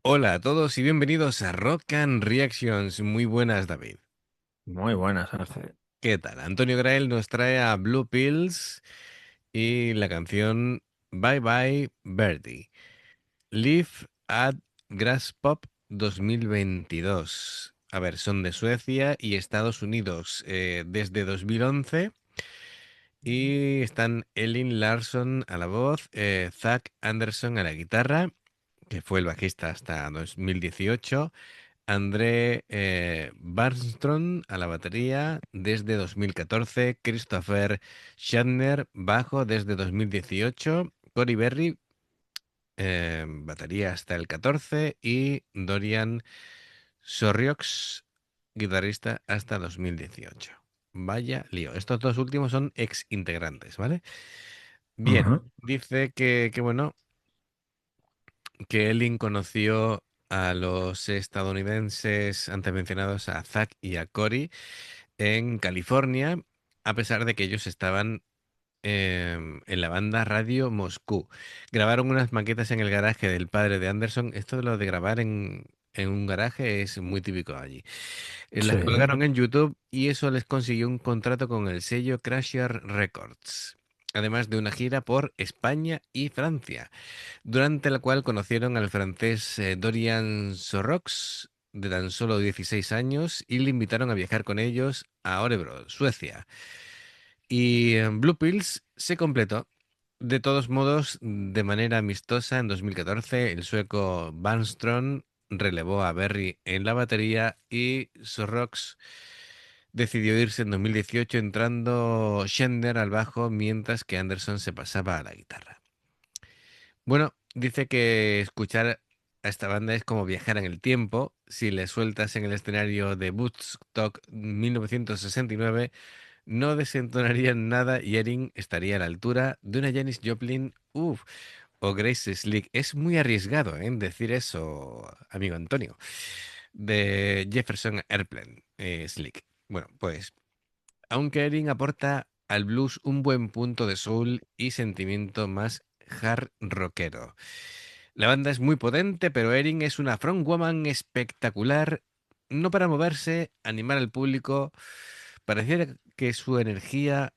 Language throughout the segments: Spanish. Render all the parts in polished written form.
Hola a todos y bienvenidos a Rock and Reactions. Muy buenas, David. Muy buenas, Arce. ¿Qué tal? Antonio Grael nos trae a Blue Pills y la canción Bye Bye Birdie. Live at Grass Pop 2022. A ver, son de Suecia y Estados Unidos desde 2011 y están Elin Larsson a la voz, Zack Anderson a la guitarra, que fue el bajista hasta 2018. André Barnström a la batería desde 2014, Christopher Shatner bajo desde 2018, Cory Berry batería hasta el 14 y Dorian Sorriox guitarrista hasta 2018. Vaya lío. Estos dos últimos son ex integrantes, ¿vale? Bien, Ujú. dice que bueno, que Elin conoció a los estadounidenses antes mencionados, a Zack y a Cory, en California, a pesar de que ellos estaban en la banda Radio Moscú. Grabaron unas maquetas en el garaje del padre de Anderson. Esto de lo de grabar en un garaje es muy típico allí. Las Sí, colgaron en YouTube y eso les consiguió un contrato con el sello Crusher Records, además de una gira por España y Francia, durante la cual conocieron al francés Dorian Sorrox, de tan solo 16 años, y le invitaron a viajar con ellos a Örebro, Suecia. Y Blue Pills se completó. De todos modos, de manera amistosa, en 2014, el sueco Barnström relevó a Berry en la batería y Sorrox decidió irse en 2018 entrando Schender al bajo mientras que Anderson se pasaba a la guitarra. Bueno, dice que escuchar a esta banda es como viajar en el tiempo. Si le sueltas en el escenario de Woodstock 1969, no desentonarían nada y Erin estaría a la altura de una Janis Joplin, o Grace Slick. Es muy arriesgado, decir eso, amigo Antonio, de Jefferson Airplane, Slick. Bueno, pues, aunque Erin aporta al blues un buen punto de soul y sentimiento más hard rockero. La banda es muy potente, pero Erin es una frontwoman espectacular, no para moverse, animar al público. Pareciera que su energía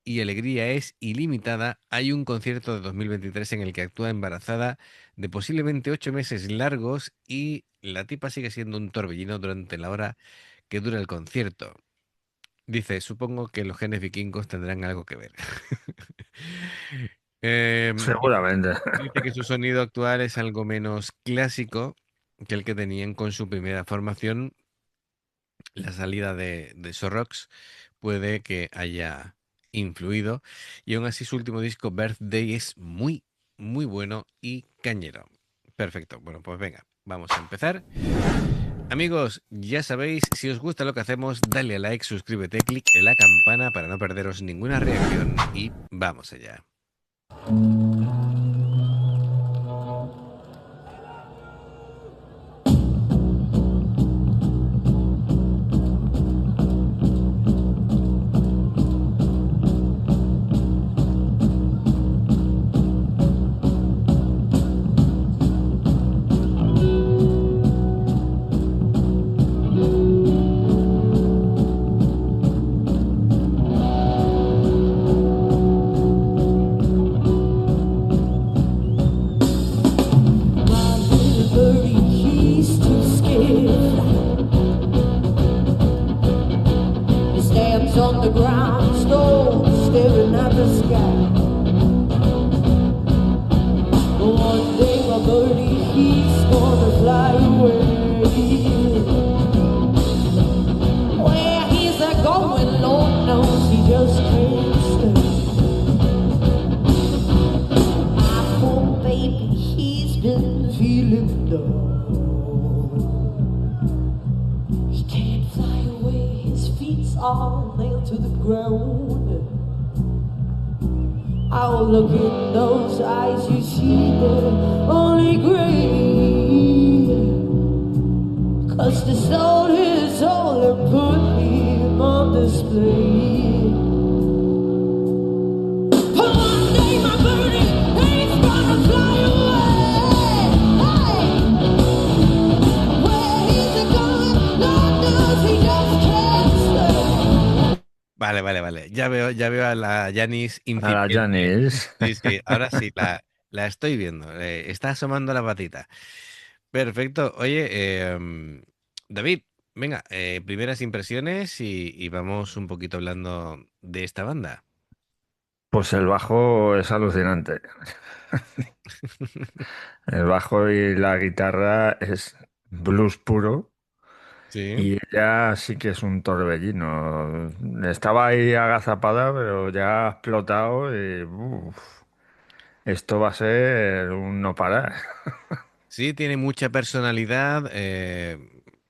y alegría es ilimitada. Hay un concierto de 2023 en el que actúa embarazada de posiblemente 8 meses largos y la tipa sigue siendo un torbellino durante la hora que dura el concierto. Dice, supongo que los genes vikingos tendrán algo que ver. Dice, seguramente. dice que su sonido actual es algo menos clásico que el que tenían con su primera formación. La salida de Sorrox puede que haya influido. Y aún así su último disco, Birthday, es muy, muy bueno y cañero. Perfecto. Bueno, pues venga, vamos a empezar. Amigos, ya sabéis, si os gusta lo que hacemos, dale a like, suscríbete, clic en la campana para no perderos ninguna reacción y vamos allá. My little birdie, he's too scared. He stands on the ground, stone, staring at the sky. But one day, my birdie, he's gonna fly away. Where he's a going, Lord knows he just can't stay. My poor baby, he's been feeling down. He can't fly away, his feet are nailed to the ground. Oh, look in those eyes, you see they're only gray. 'Cause the soul is all and put him on display. But one day my birdie, he's gonna fly away. Hey! Vale. Ya veo a la Janis A la incipiente. Janis. Sí, sí, ahora sí, la estoy viendo. Está asomando la patita. Perfecto. Oye, David, venga, primeras impresiones y vamos un poquito hablando de esta banda. Pues el bajo es alucinante. El bajo y la guitarra es blues puro Sí. y ella sí que es un torbellino. Estaba ahí agazapada, pero ya ha explotado y esto va a ser un no parar. Sí, tiene mucha personalidad,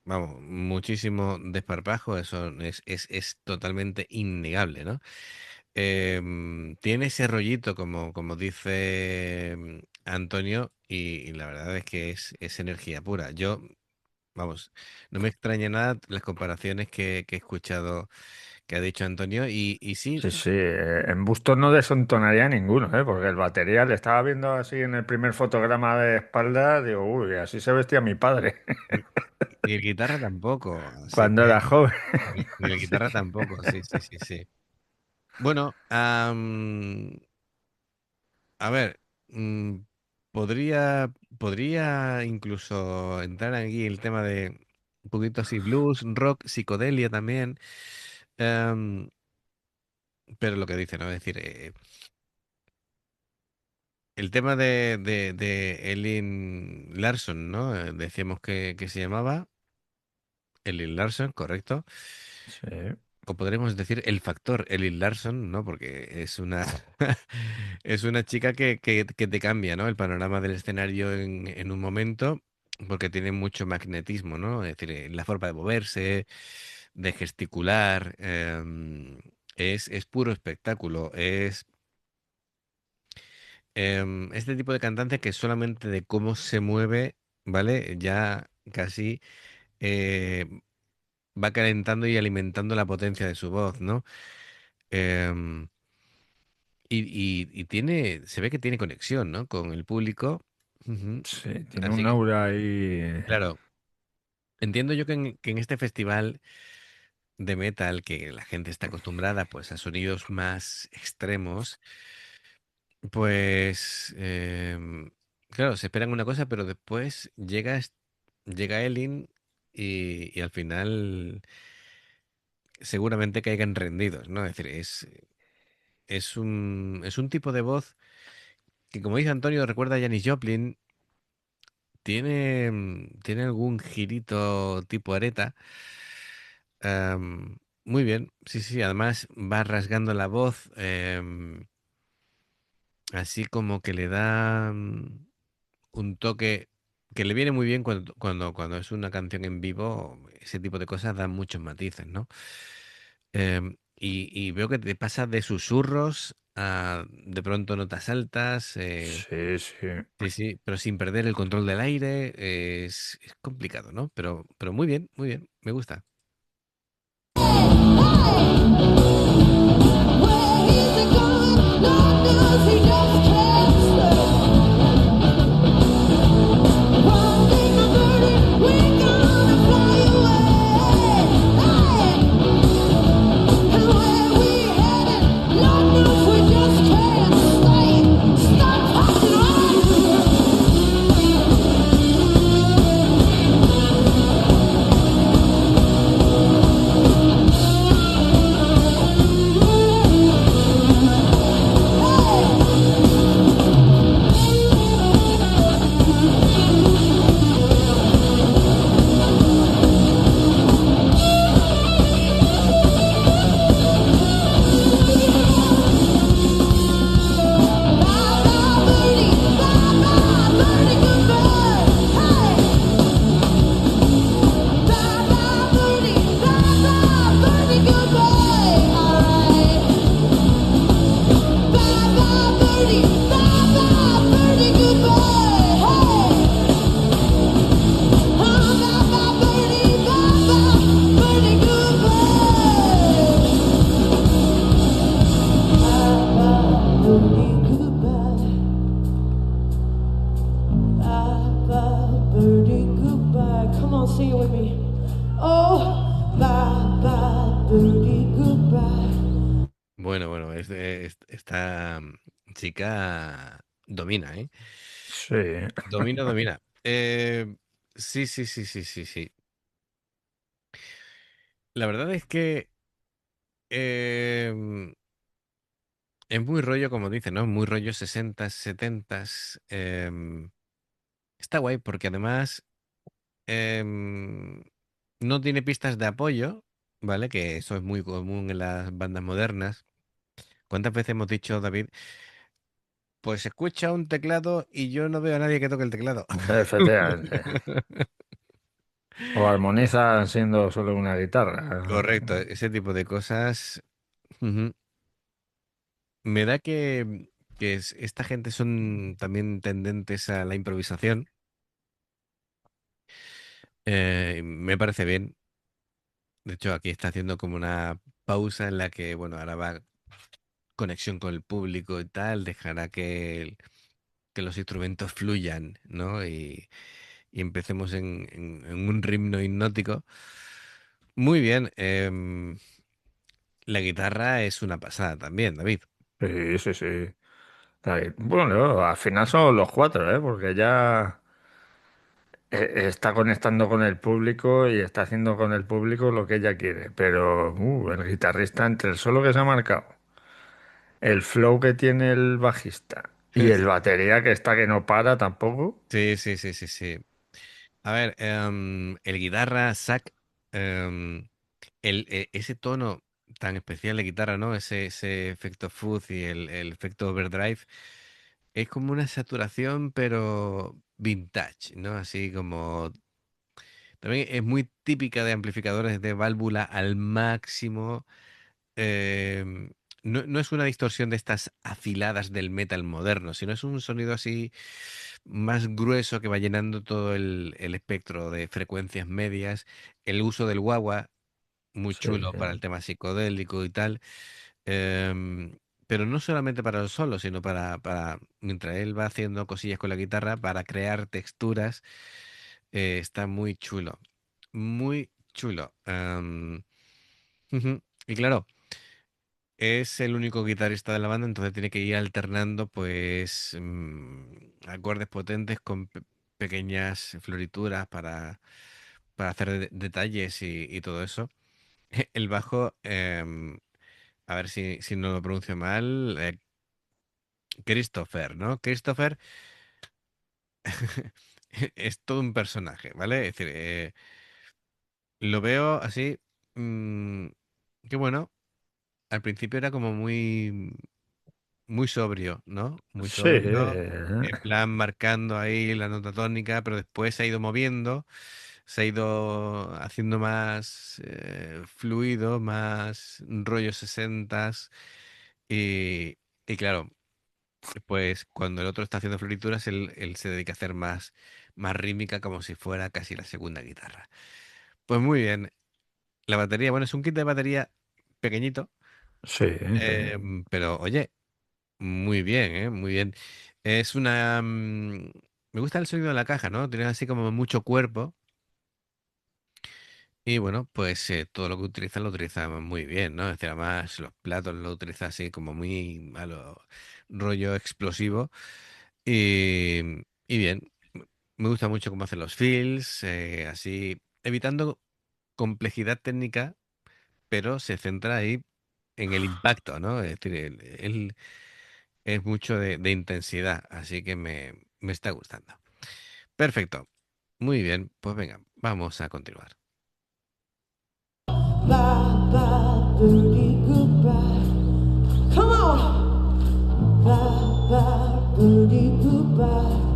vamos, muchísimo desparpajo, eso es totalmente innegable, ¿no? Tiene ese rollito, como dice Antonio, y la verdad es que es energía pura. Yo, vamos, no me extraña nada las comparaciones que he escuchado que ha dicho Antonio, y sí, Sí, sí, en Bustos no desentonaría ninguno, ¿eh? Porque el batería le estaba viendo así en el primer fotograma de espalda, digo, uy, así se vestía mi padre y el guitarra tampoco, así cuando era que, joven. y el Sí, guitarra tampoco, sí. Bueno, a ver, mm, podría incluso entrar aquí el tema de un poquito así blues, rock, psicodelia también, em, pero lo que dice, ¿no? Es decir, el tema de Elin Larson, ¿no? Decíamos que se llamaba Elin Larson, correcto. sí, O podremos decir el factor Elin Larson, ¿no? Porque es una, es una chica que te cambia, ¿no? El panorama del escenario en un momento, porque tiene mucho magnetismo, ¿no? Es decir, la forma de moverse, de gesticular, es puro espectáculo. Es este tipo de cantante que solamente de cómo se mueve, ¿vale? Ya casi eh, va calentando y alimentando la potencia de su voz, ¿no? Em, y se ve que tiene conexión, ¿no? Con el público. Ujú. sí, tiene Así un que, aura ahí. claro, entiendo yo que en este festival de metal, que la gente está acostumbrada pues a sonidos más extremos, pues, claro, se esperan una cosa, pero después llega Elin y al final seguramente caigan rendidos, ¿no? Es decir, es un tipo de voz que, como dice Antonio, recuerda a Janis Joplin. Tiene algún girito tipo areta. Muy bien, sí. Además va rasgando la voz, así como que le da un toque que le viene muy bien cuando es una canción en vivo. Ese tipo de cosas dan muchos matices, ¿no? Y veo que te pasa de susurros a de pronto notas altas. Sí, sí. Sí, pero sin perder el control del aire, es complicado, ¿no? Pero muy bien, me gusta. Where is it going? Lord knows he just can't stay. One thing I'm certain, we're gonna fly away. Hey! And where we headed? Lord knows we just can't stay. Stop talking Come on, sing it with me. Oh, bye bye, birdie, goodbye. bueno, esta chica domina, ¿eh? Sí, Domina, domina. Sí, sí, sí, sí, sí, sí. La verdad es que em, es muy rollo, como dice, ¿no? Muy rollo 60, 70. Está guay porque además no tiene pistas de apoyo, ¿vale? Que eso es muy común en las bandas modernas. ¿Cuántas veces hemos dicho, David? Pues escucha un teclado y yo no veo a nadie que toque el teclado. efectivamente. O armonizan siendo solo una guitarra. Correcto, ese tipo de cosas. Ujú. Me da que esta gente son también tendentes a la improvisación. Me parece bien. De hecho, aquí está haciendo como una pausa en la que, bueno, ahora va conexión con el público y tal, dejará que los instrumentos fluyan, ¿no? Y empecemos en un ritmo hipnótico. Muy bien. La guitarra es una pasada también, David. Sí, sí, sí. Ahí. Bueno, al final son los cuatro, ¿eh? Porque ya está conectando con el público y está haciendo con el público lo que ella quiere. Pero el guitarrista, entre el solo que se ha marcado, el flow que tiene el bajista y el batería que está que no para tampoco. Sí, sí, sí, sí, sí. A ver, el guitarra, Zack, em, ese tono tan especial de guitarra, ¿no? Ese efecto fuzz y el efecto overdrive, es como una saturación, pero vintage, ¿no? Así como... También es muy típica de amplificadores de válvula al máximo. em, no es una distorsión de estas afiladas del metal moderno, sino es un sonido así más grueso que va llenando todo el espectro de frecuencias medias. El uso del wah muy Sí, chulo para el tema psicodélico y tal. Pero no solamente para los solos, sino mientras él va haciendo cosillas con la guitarra, para crear texturas, está muy chulo. Muy chulo. Ujú. Y claro, es el único guitarrista de la banda, entonces tiene que ir alternando, pues, acordes potentes con pequeñas florituras para hacer detalles y todo eso. El bajo, a ver si no lo pronuncio mal, Christopher, ¿no? Christopher es todo un personaje, ¿vale? Es decir, lo veo así, mm, que bueno, al principio era como muy sobrio, ¿no? Muy sí, sobrio, en plan marcando ahí la nota tónica, pero después se ha ido moviendo, se ha ido haciendo más fluido, más rollo sesentas y claro, pues cuando el otro está haciendo florituras, él se dedica a hacer más rítmica como si fuera casi la segunda guitarra. Pues muy bien, la batería, bueno, es un kit de batería pequeñito, sí. pero oye, muy bien, ¿eh? Muy bien. Es una... me gusta el sonido de la caja, ¿no? Tiene así como mucho cuerpo. Y bueno, pues todo lo que utiliza lo utiliza muy bien, ¿no? Es decir, además los platos lo utiliza así como muy a lo rollo explosivo. Y bien, me gusta mucho cómo hacen los fills, así, evitando complejidad técnica, pero se centra ahí en el impacto, ¿no? Es decir, él es mucho de intensidad, así que me está gustando. Perfecto. Muy bien, pues venga, vamos a continuar. Bye bye, birdie, goodbye. Come on. Bye bye, birdie, goodbye.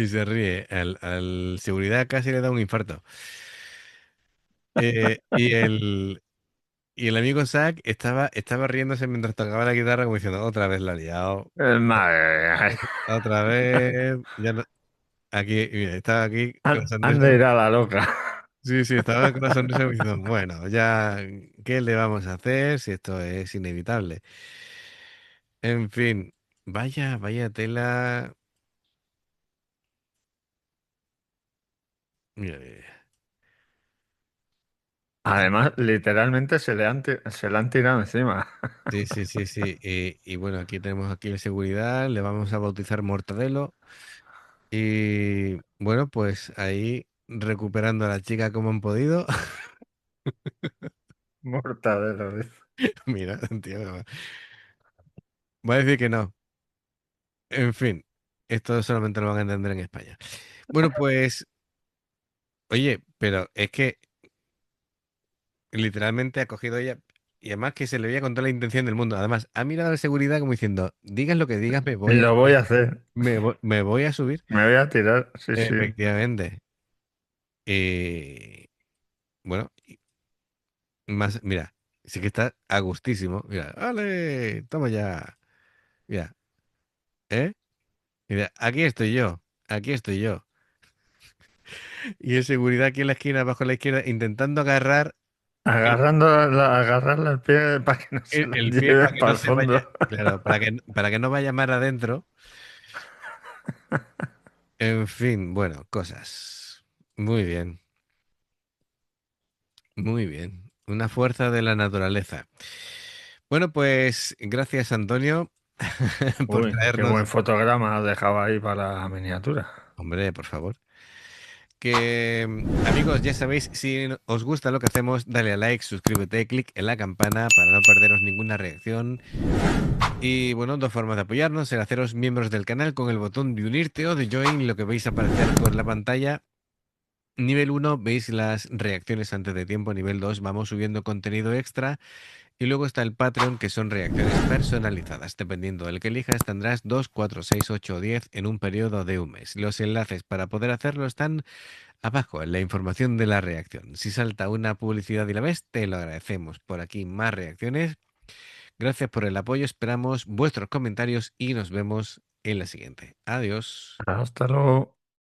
y se ríe. Al seguridad casi le da un infarto. Y el amigo Zack estaba riéndose mientras tocaba la guitarra como diciendo, otra vez la he liado. Madre mía. Otra vez. Ya no, aquí, mira, estaba aquí con la Anda sonrisa. ir a la loca. Sí, sí, estaba con la sonrisa como diciendo, bueno, ya, ¿qué le vamos a hacer si esto es inevitable? En fin, vaya tela. Mira, mira. Además, literalmente se le han tirado encima. Sí, sí, sí, sí. Y bueno, aquí tenemos aquí la seguridad, le vamos a bautizar Mortadelo. Y bueno, pues ahí recuperando a la chica como han podido. Mortadelo, dice. Mira, tío, va a decir que no. En fin, esto solamente lo van a entender en España. Bueno, pues, oye, pero es que literalmente ha cogido ella y además que se le veía con toda la intención del mundo. Además, ha mirado a la seguridad como diciendo, digas lo que digas, Lo voy a hacer. me voy a subir. Me voy a tirar. Sí, sí. Efectivamente. Eh, bueno, más, mira, sí que está a gustísimo. Mira, vale, toma ya. Mira, ¿eh? Mira, aquí estoy yo. Y el seguridad aquí en la esquina, abajo a la izquierda, intentando agarrar el, Agarrarle el pie para que no se la el pie lleve para que para no el se vaya, fondo. claro, para que no vaya mar adentro. En fin, bueno, cosas. Muy bien, muy bien. Una fuerza de la naturaleza. Bueno, pues gracias, Antonio, por Uy, qué traernos. buen fotograma has dejado ahí para la miniatura. Hombre, por favor. Que amigos, ya sabéis, si os gusta lo que hacemos, dale a like, suscríbete, clic en la campana para no perderos ninguna reacción. Y bueno, dos formas de apoyarnos, el haceros miembros del canal con el botón de unirte o de join, lo que veis aparecer por la pantalla. Nivel uno veis las reacciones antes de tiempo. Nivel 2 vamos subiendo contenido extra. Y luego está el Patreon, que son reacciones personalizadas. Dependiendo del que elijas, tendrás 2 4 6 8 o 10 en un periodo de un mes. Los enlaces para poder hacerlo están abajo en la información de la reacción. Si salta una publicidad y la ves, te lo agradecemos. Por aquí más reacciones. Gracias por el apoyo, esperamos vuestros comentarios y nos vemos en la siguiente. Adiós. Hasta luego.